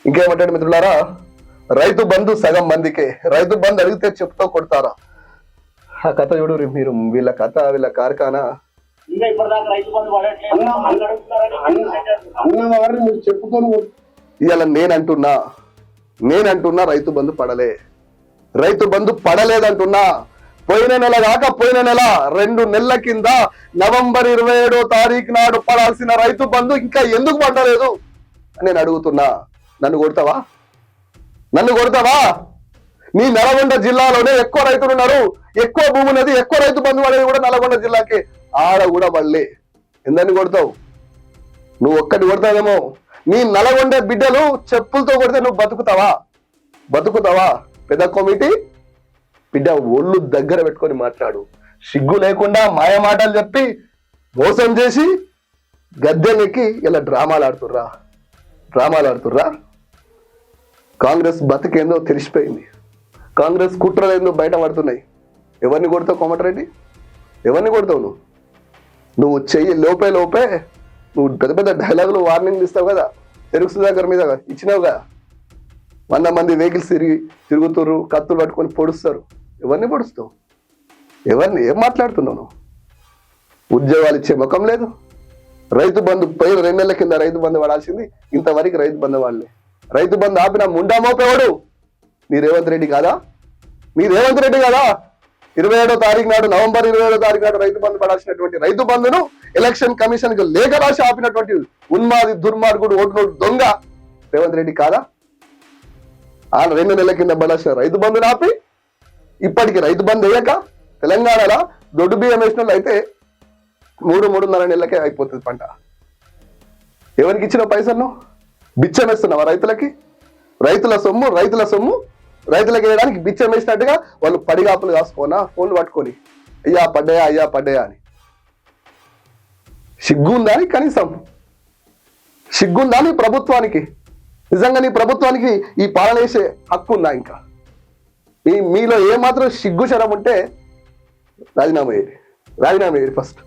ఇంకేమంటాడు మిత్రులారా, రైతు బంధు సగం మందికే, రైతు బంధు అడిగితే చెప్తూ కొడతారా. ఆ కథ చూడు మీరు, వీళ్ళ కథ, వీళ్ళ కార్ఖానా. ఇవాళ నేనంటున్నా రైతు బంధు పడలే, రైతు బంధు పడలేదంటున్నా. పోయిన నెల కాక పోయిన నెల 2 నెలల కింద నవంబర్ 27వ తారీఖు నాడు పడాల్సిన రైతు బంధు ఇంకా ఎందుకు పడలేదు అని నేను అడుగుతున్నా. నన్ను కొడతావా? నీ నల్గొండ జిల్లాలోనే ఎక్కువ రైతులు ఉన్నారు, ఎక్కువ భూమి ఉన్నది, ఎక్కువ రైతు బంధు పడేది కూడా నల్గొండ జిల్లాకి. ఆడ కూడా పడలే. ఎందరిని కొడతావు? నువ్వు ఒక్కటి కొడతావేమో. నీ నల్గొండ బిడ్డలు చెప్పులతో కొడితే నువ్వు బతుకుతావా? పెద్ద కమిటీ బిడ్డ ఒళ్ళు దగ్గర పెట్టుకొని మాట్లాడు. సిగ్గు లేకుండా మాయ మాటలు చెప్పి మోసం చేసి గద్దెనెక్కి ఇలా డ్రామాలు ఆడుతుర్రా. కాంగ్రెస్ బతికేందో తెలిసిపోయింది, కాంగ్రెస్ కుట్రలేందో బయట పడుతున్నాయి. ఎవరిని కొడతావు కోమటిరెడ్డి? ఎవరిని కొడతావు? నువ్వు చెయ్యి లోపే నువ్వు పెద్ద పెద్ద డైలాగులు వార్నింగ్ ఇస్తావు కదా, తెలుగు సుధాకర్ మీద ఇచ్చినావు కదా. 100 మంది వెహికల్స్ తిరుగుతుర్రు, కత్తులు పట్టుకొని పొడుస్తారు. ఎవరిని పొడుస్తావు? ఏం మాట్లాడుతున్నావు? ఉద్యోగాలు ఇచ్చే ముఖం లేదు. రైతు బంధు పోయిన 2 నెలల కింద రైతు బంధు పడాల్సింది, ఇంతవరకు రైతు బంధు వాళ్ళే. రైతు బంధు ఆపిన ముండా మోపేవాడు మీ రేవంత్ రెడ్డి కాదా? 27వ తారీఖు నాడు, నవంబర్ 27వ తారీఖు నాడు రైతు బంధు పడాల్సినటువంటి రైతు బంధును ఎలక్షన్ కమిషన్ కు లేఖ రాసి ఆపినటువంటి ఉన్మాది, దుర్మార్గుడు, ఓటు నోటు దొంగ రేవంత్ రెడ్డి కాదా? ఆ 2 నెలల కింద పడాల్సిన రైతు బంధును ఆపి ఇప్పటికి రైతు బంధు వేయక తెలంగాణలో దొడ్డు బియ్యం వేసిన వాళ్ళు అయితే 3-3.5 నెలలకే అయిపోతుంది పంట. ఎవరికి ఇచ్చిన పైసలను బిచ్చం వేస్తున్నావా రైతులకి? రైతుల సొమ్ము రైతులకు వేయడానికి బిచ్చం వేసినట్టుగా వాళ్ళు పడిగాపులు కాసుకోనా ఫోన్లు పట్టుకొని అయ్యా పడ్డాయా అని. సిగ్గుందా కనీసం? సిగ్గుందా నీ ప్రభుత్వానికి? నిజంగా నీ ప్రభుత్వానికి ఈ పాలన వేసే హక్కు ఉందా? ఇంకా మీలో ఏమాత్రం సిగ్గు శరం ఉంటే రాజీనామా చేయండి ఫస్ట్.